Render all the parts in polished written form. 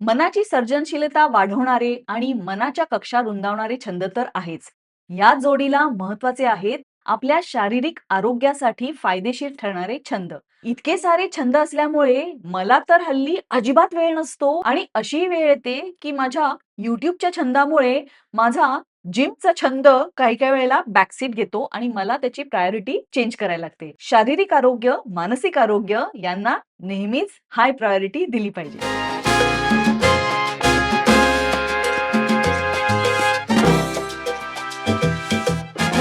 मनाची सर्जनशीलता वाढवणारे आणि मनाच्या कक्षा रुंदावणारे छंद तर आहेच. या जोडीला महत्वाचे आहेत आपल्या शारीरिक आरोग्यासाठी फायदेशीर ठरणारे छंद. इतके सारे छंद असल्यामुळे मला तर हल्ली अजिबात वेळ नसतो आणि अशी वेळ येते की माझ्या YouTubeच्या छंदामुळे माझा जिमचा छंद काही वेळेला बॅकसीट घेतो आणि मला त्याची प्रायोरिटी चेंज करायला लागते. शारीरिक आरोग्य, मानसिक आरोग्य यांना नेहमीच हाय प्रायोरिटी दिली पाहिजे.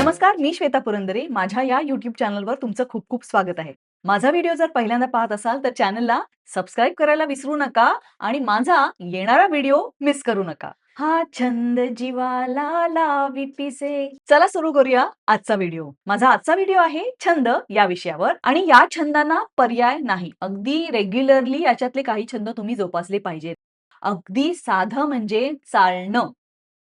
नमस्कार, मी श्वेता पुरंदरे. माझ्या या YouTube चॅनलवर तुमचं खूप खूप स्वागत आहे. माझा व्हिडिओ जर पहिल्यांदा पाहत असाल तर चॅनलला सबस्क्राईब करायला विसरू नका आणि माझा येणारा व्हिडिओ मिस करू नका. हा छंद जीवाला लावी पिसे. चला सुरू करूया आजचा व्हिडिओ. माझा आजचा व्हिडिओ आहे छंद या विषयावर आणि या छंदांना पर्याय नाही. अगदी रेग्युलरली याच्यातले काही छंद तुम्ही जोपासले पाहिजेत. अगदी साधं म्हणजे चालणं.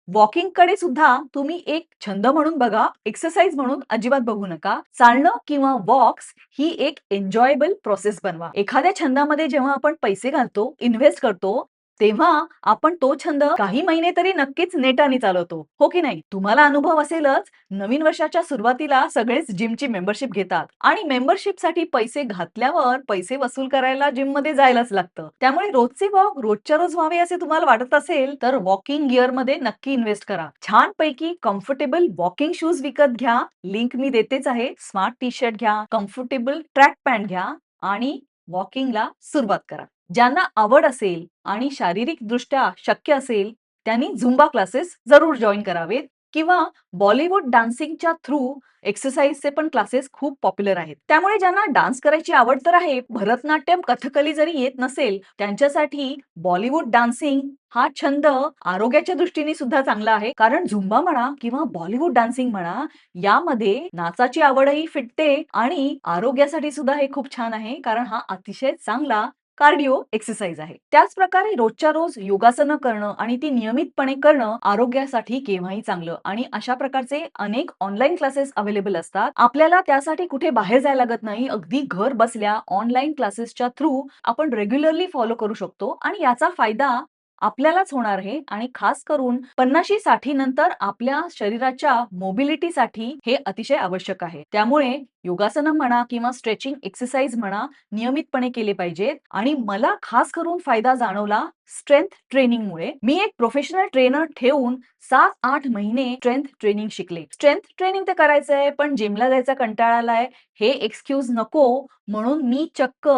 वॉकिंगकडे सुद्धा तुम्ही एक छंद म्हणून बघा, एक्सरसाइज म्हणून अजिबात बघू नका. चालणं किंवा वॉक्स ही एक एन्जॉयबल प्रोसेस बनवा. एखाद्या छंदामध्ये जेव्हा आपण पैसे घालतो, इन्व्हेस्ट करतो, तेव्हा आपण तो छंद काही महिने तरी नक्कीच नेटाने चालवतो. हो की नाही? तुम्हाला अनुभव असेलच, नवीन वर्षाच्या सुरुवातीला सगळेच जिमची मेंबरशिप घेतात आणि मेंबरशिपसाठी पैसे घातल्यावर पैसे वसूल करायला जिममध्ये जायलाच लागतं. त्यामुळे रोजचे वॉक रोजच्या रोज व्हावे असे तुम्हाला वाटत असेल, तर वॉकिंग गिअरमध्ये नक्की इन्व्हेस्ट करा. छानपैकी कम्फर्टेबल वॉकिंग शूज विकत घ्या. लिंक मी देतेच आहे. स्मार्ट टी शर्ट घ्या, कम्फर्टेबल ट्रॅक पॅन्ट घ्या आणि वॉकिंगला सुरुवात करा. ज्यांना आवड असेल आणि शारीरिकदृष्ट्या शक्य असेल, त्यांनी झुंबा क्लासेस जरूर जॉइन करावेत किंवा बॉलिवूड डान्सिंगच्या थ्रू एक्सरसाइजचे पण क्लासेस खूप पॉप्युलर आहेत. त्यामुळे ज्यांना डान्स करायची आवड तर आहे, भरतनाट्यम, कथकली जरी येत नसेल, त्यांच्यासाठी बॉलिवूड डान्सिंग हा छंद आरोग्याच्या दृष्टीने सुद्धा चांगला आहे. कारण झुंबा म्हणा किंवा बॉलिवूड डान्सिंग म्हणा, यामध्ये नाचाची आवडही फिटते आणि आरोग्यासाठी सुद्धा हे खूप छान आहे. कारण हा अतिशय चांगला कार्डिओ एक्सरसाइज आहे. त्याच प्रकारे रोजच्या रोज योगासनं करणं आणि ती नियमितपणे करणं आरोग्यासाठी केव्हाही चांगलं आणि अशा प्रकारचे अनेक ऑनलाईन क्लासेस अवेलेबल असतात. आपल्याला त्यासाठी कुठे बाहेर जायला लागत नाही. अगदी घर बसल्या ऑनलाईन क्लासेसच्या थ्रू आपण रेग्युलरली फॉलो करू शकतो आणि याचा फायदा आपल्यालाच होणार आहे आणि खास करून 50-60 नंतर आपल्या शरीराच्या मोबिलिटीसाठी हे अतिशय आवश्यक आहे. त्यामुळे योगासनं म्हणा किंवा स्ट्रेचिंग एक्सरसाइज म्हणा, नियमितपणे केले पाहिजेत आणि मला खास करून फायदा जाणवला स्ट्रेंथ ट्रेनिंगमुळे. मी एक प्रोफेशनल ट्रेनर ठेवून 7-8 महिने स्ट्रेंथ ट्रेनिंग शिकले. स्ट्रेंथ ट्रेनिंग तर करायचंय, पण जिमला जायचा कंटाळा आलाय, हे एक्सक्यूज नको म्हणून मी चक्क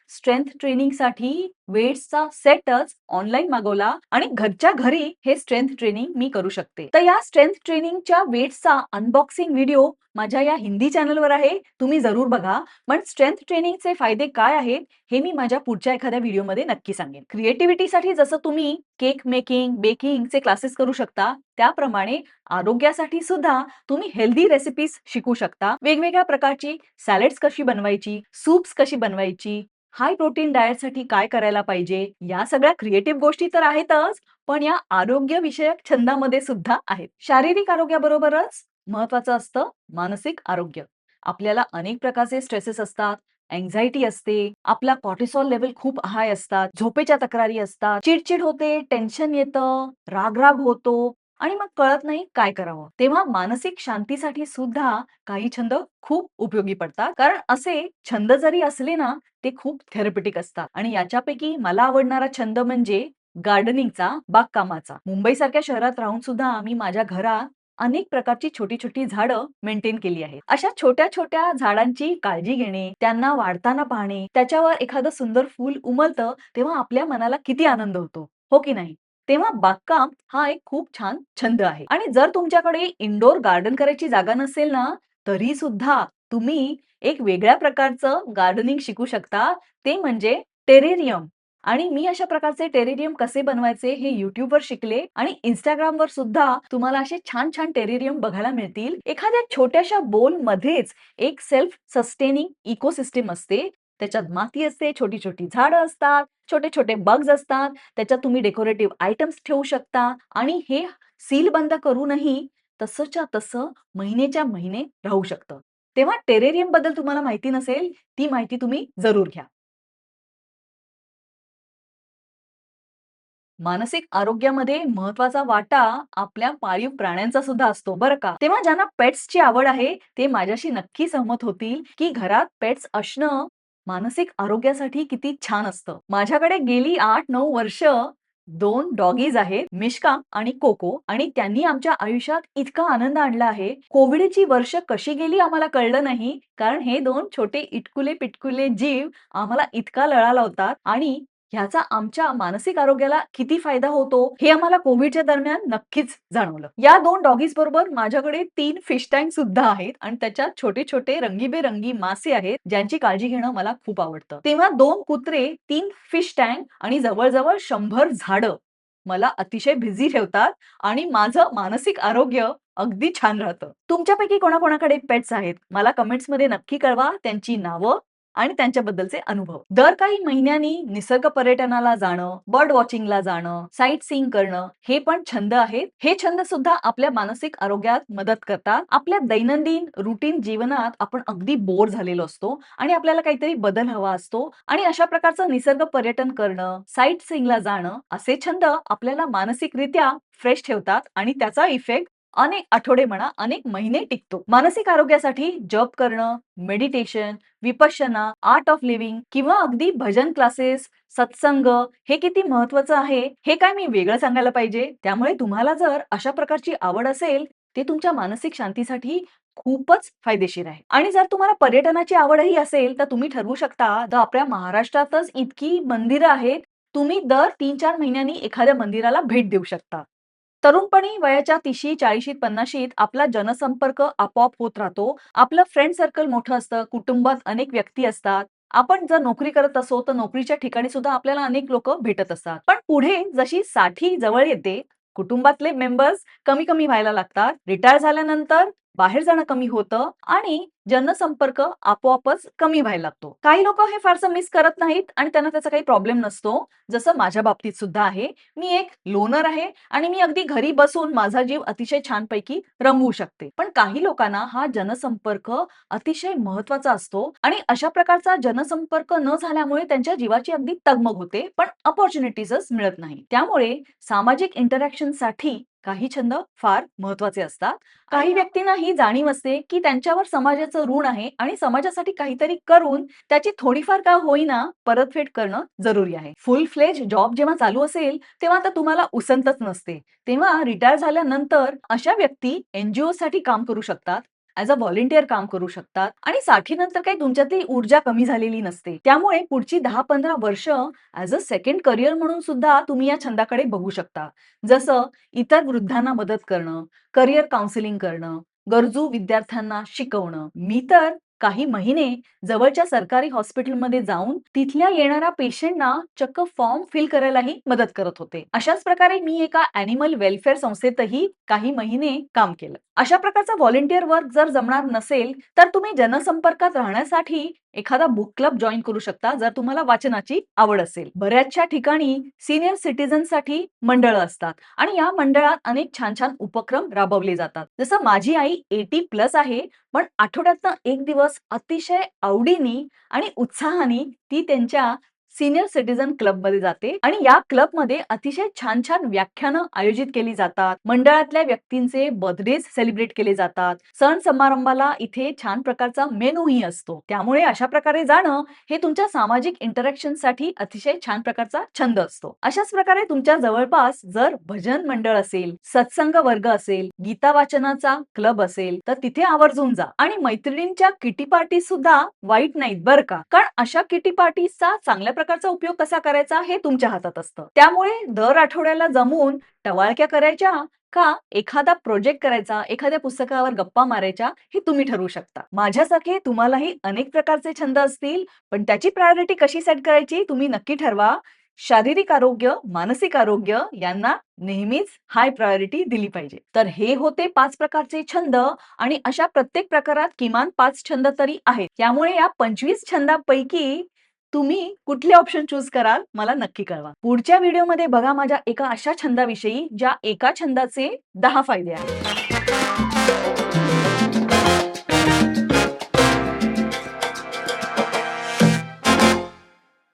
स्ट्रेंथ ट्रेनिंगसाठी वेट्सचा सेटच ऑनलाईन मागवला आणि घरच्या घरी हे स्ट्रेंथ ट्रेनिंग मी करू शकते. तर या स्ट्रेंथ ट्रेनिंगच्या वेट्सचा अनबॉक्सिंग व्हिडिओ माझ्या या हिंदी चॅनलवर आहे. तुम्ही जरूर बघा. पण स्ट्रेंथ ट्रेनिंगचे फायदे काय आहेत हे मी माझ्या पुढच्या एखाद्या व्हिडिओमध्ये नक्की सांगेन. क्रिएटिव्हिटीसाठी जसं तुम्ही केक मेकिंग, बेकिंगचे क्लासेस करू शकता, त्याप्रमाणे आरोग्यासाठी सुद्धा तुम्ही हेल्दी रेसिपीज शिकू शकता. वेगवेगळ्या प्रकारची सॅलड्स कशी बनवायची, सूप्स कशी बनवायची, हाय प्रोटीन डाएटसाठी काय करायला पाहिजे, या सगळ्या क्रिएटिव्ह गोष्टी तर आहेतच, पण या आरोग्य विषयक छंदामध्ये सुद्धा आहेत. शारीरिक आरोग्याबरोबरच महत्वाचं असतं मानसिक आरोग्य. आपल्याला अनेक प्रकारचे स्ट्रेसेस असतात, अँक्झायटी असते, आपला कॉर्टिसॉल लेव्हल खूप हाय असतात, झोपेच्या तक्रारी असतात, चिडचिड होते, टेन्शन येतं, राग होतो आणि मग कळत नाही काय करावं. तेव्हा मानसिक शांतीसाठी सुद्धा काही छंद खूप उपयोगी पडतात. कारण असे छंद जरी असले ना, ते खूप थेरपेटिक असतात आणि याच्यापैकी मला आवडणारा छंद म्हणजे गार्डनिंगचा, बागकामाचा. मुंबईसारख्या शहरात राहून सुद्धा आम्ही माझ्या घरात अनेक प्रकारची छोटी-छोटी झाडं मेंटेन केली आहेत. अशा छोट्या-छोट्या झाडांची काळजी घेणे, त्यांना वाढताना पाहणे, त्याच्यावर एखादं सुंदर फूल उमलतं, तेव्हा आपल्या मनाला किती आनंद होतो, हो की नाही? तेव्हा बागकाम हा एक खूप छान छंद आहे आणि जर तुमच्याकडे इनडोअर गार्डन करायची जागा नसेल ना, तरी सुद्धा तुम्ही एक वेगळ्या प्रकारचं गार्डनिंग शिकू शकता, ते म्हणजे टेरेरियम. आणि मी अशा प्रकारचे टेरेरियम कसे बनवायचे हे YouTubeवर शिकले आणि Instagramवर सुद्धा तुम्हाला असे छान-छान टेरेरियम बघायला मिळतील. एखाद्या छोट्याशा बोलमध्येच एक सेल्फ सस्टेनिंग इकोसिस्टम असते. त्याच्यात माती असते, छोटी-छोटी झाडं असतात, छोटे-छोटे बग्स असतात. त्याच्यात तुम्ही डेकोरेटिव्ह आयटम्स ठेवू शकता आणि हे सील बंद करूनही तसंच्या तसं महिनेच्या महिने राहू शकतं. तेव्हा टेरेरियम बद्दल तुम्हाला माहिती नसेल, ती माहिती तुम्ही जरूर घ्या. मानसिक आरोग्यामध्ये महत्वाचा वाटा आपल्या पाळीव प्राण्यांचा सुद्धा असतो बरं का. तेव्हा ज्यांना पेट्सची आवड आहे ते माझ्याशी नक्की सहमत होतील की घरात पेट्स असणं मानसिक आरोग्यासाठी किती छान असतं. माझ्याकडे गेली 8-9 वर्ष 2 डॉगीज आहेत, मिश्का आणि कोको, आणि त्यांनी आमच्या आयुष्यात इतका आनंद आणला आहे. कोविडची वर्ष कशी गेली आम्हाला कळलं नाही, कारण हे 2 छोटे इटकुले-पिटकुले जीव आम्हाला इतका लळा लावतात आणि ह्याचा आमच्या मानसिक आरोग्याला किती फायदा होतो हे आम्हाला कोविडच्या दरम्यान नक्कीच जाणवलं. या 2 डॉगीज बरोबर माझ्याकडे 3 फिश टँक सुद्धा आहेत आणि त्याच्यात छोटे-छोटे रंगीबेरंगी मासे आहेत, ज्यांची काळजी घेणं मला खूप आवडतं. तेव्हा 2 कुत्रे, 3 फिश टँक आणि जवळ-जवळ 100 झाडं मला अतिशय बिझी ठेवतात आणि माझं मानसिक आरोग्य अगदी छान राहतं. तुमच्यापैकी कोणाकोणाकडे पेट्स आहेत? मला कमेंट्समध्ये नक्की कळवा त्यांची नावं आणि त्यांच्याबद्दलचे अनुभव. दर काही महिन्यांनी निसर्ग पर्यटनाला जाणं, बर्ड वॉचिंगला जाणं, साईट सीइंग करणं हे पण छंद आहेत. हे छंद सुद्धा आपल्या मानसिक आरोग्यात मदत करतात. आपल्या दैनंदिन रुटीन जीवनात आपण अगदी बोर झालेलो असतो आणि आपल्याला काहीतरी बदल हवा असतो आणि अशा प्रकारचं निसर्ग पर्यटन करणं, साईट सीइंगला जाणं असे छंद आपल्याला मानसिकरित्या फ्रेश ठेवतात आणि त्याचा इफेक्ट अनेक आठवडे म्हणा, अनेक महिने टिकतो. मानसिक आरोग्यासाठी जप करणं, meditation, Vipassana, art of living किंवा अगदी भजन क्लासेस, सत्संग हे किती महत्वाचं आहे, हे काय मी वेगळं सांगायला पाहिजे? त्यामुळे तुम्हाला जर अशा प्रकारची आवड असेल, ते तुमच्या मानसिक शांतीसाठी खूपच फायदेशीर आहे. आणि जर तुम्हाला पर्यटनाची आवडही असेल, तर तुम्ही ठरवू शकता, तर आपल्या महाराष्ट्रातच इतकी मंदिरं आहेत, तुम्ही दर 3-4 महिन्यांनी एखाद्या मंदिराला भेट देऊ शकता. तरुणपणी वयाच्या 30शी, 40शीत, 50शीत आपला जनसंपर्क आपोआप होत राहतो. आपलं फ्रेंड सर्कल मोठं असतं, कुटुंबात अनेक व्यक्ती असतात. आपण जर नोकरी करत असो, तर नोकरीच्या ठिकाणी सुद्धा आपल्याला अनेक लोकं भेटत असतात. पण पुढे जशी 60 जवळ येते, कुटुंबातले मेंबर्स कमी-कमी व्हायला लागतात. रिटायर झाल्यानंतर बाहेर जाणं कमी होतं आणि जनसंपर्क आपोआपच कमी व्हायला लागतो. काही लोकं हे फारसं मिस करत नाहीत आणि त्यांना त्याचा काही प्रॉब्लेम नसतो. जसं माझ्या बाबतीत सुद्धा आहे. मी एक लोनर आहे आणि मी अगदी घरी बसून माझा जीव अतिशय छानपैकी रमवू शकते. पण काही लोकांना हा जनसंपर्क अतिशय महत्वाचा असतो आणि अशा प्रकारचा जनसंपर्क न झाल्यामुळे त्यांच्या जीवाची अगदी तगमग होते, पण अपॉर्च्युनिटीजच मिळत नाही. त्यामुळे सामाजिक इंटरॅक्शनसाठी काही छंद फार महत्वाचे असतात. काही व्यक्तींना ही जाणीव असते, की त्यांच्यावर समाजाचं ऋण आहे आणि समाजासाठी काहीतरी करून त्याची थोडीफार का होईना परतफेड करणं जरुरी आहे. फुल फ्लेज जॉब जेव्हा चालू असेल, तेव्हा तर तुम्हाला उसंतच नसते. तेव्हा रिटायर झाल्यानंतर अशा व्यक्ती एन-जी-ओ साठी काम करू शकतात. ॲज अ व्हॉलंटियर काम करू शकतात आणि 60 नंतर काही तुमच्यातली ऊर्जा कमी झालेली नसते. त्यामुळे पुढची 10-15 वर्ष ॲज अ सेकंड करियर म्हणून सुद्धा तुम्ही या छंदाकडे बघू शकता. जसं इतर वृद्धांना मदत करणं, करियर काउन्सिलिंग करणं, गरजू विद्यार्थ्यांना शिकवणं. मी तर काही महिने जवळच्या सरकारी हॉस्पिटलमध्ये जाऊन तिथल्या येणाऱ्या पेशंटना चक्क फॉर्म फिल करायलाही मदत करत होते. अशाच प्रकारे मी एका ॲनिमल वेलफेअर संस्थेतही काही महिने काम केलं. अशा प्रकारचा व्हॉलंटियर वर्क जर जमणार नसेल, तर तुम्ही जनसंपर्कात राहण्यासाठी एखादा बुक क्लब जॉइन करू शकता, जर तुम्हाला वाचनाची आवड असेल. बऱ्याचशा ठिकाणी सीनियर सिटिझनसाठी मंडळं असतात आणि या मंडळात अनेक छान-छान उपक्रम राबवले जातात. जसं माझी आई 80+ आहे, पण आठवड्यातनं 1 दिवस अतिशय आवडीने आणि उत्साहाने ती त्यांच्या सीनियर सिटिझन क्लबमध्ये जाते आणि या क्लबमध्ये अतिशय छान-छान व्याख्यानं आयोजित केली जातात. मंडळातल्या व्यक्तींचे बर्थडेज सेलिब्रेट केले जातात. सण समारंभाला इथे छान प्रकारचा मेनूही असतो. त्यामुळे अशा प्रकारे जाणं हे तुमच्या सामाजिक इंटरॅक्शनसाठी अतिशय छान प्रकारचा छंद असतो. अशाच प्रकारे तुमच्या जवळपास जर भजन मंडळ असेल, सत्संग वर्ग असेल, गीता वाचनाचा क्लब असेल, तर तिथे आवर्जून जा आणि मैत्रिणींच्या किटी पार्टी सुद्धा वाईट नाहीत बरं का. कारण अशा किटी पार्टीजचा चांगल्या प्रकारचा उपयोग कसा करायचा हे तुमच्या हातात असतं. त्यामुळे दर आठवड्याला जमून टवाळक्या करायच्या का एखादा प्रोजेक्ट करायचा, एखाद्या पुस्तकावर गप्पा मारायच्या हे तुम्ही ठरवू शकता. माझ्यासारखे तुम्हालाही अनेक प्रकारचे छंद असतील, पण त्याची प्रायोरिटी कशी सेट करायची तुम्ही नक्की ठरवा. शारीरिक आरोग्य, मानसिक आरोग्य यांना नेहमीच हाय प्रायोरिटी दिली पाहिजे. तर हे होते 5 प्रकारचे छंद आणि अशा प्रत्येक प्रकारात किमान 5 छंद तरी आहेत. त्यामुळे या 25 छंदापैकी तुम्ही कुठले ऑप्शन चूज कराल मला नक्की कळवा. पुढच्या व्हिडिओमध्ये बघा माझ्या एका अशा छंदाविषयी ज्या एका छंदाचे 10 फायदे आहेत.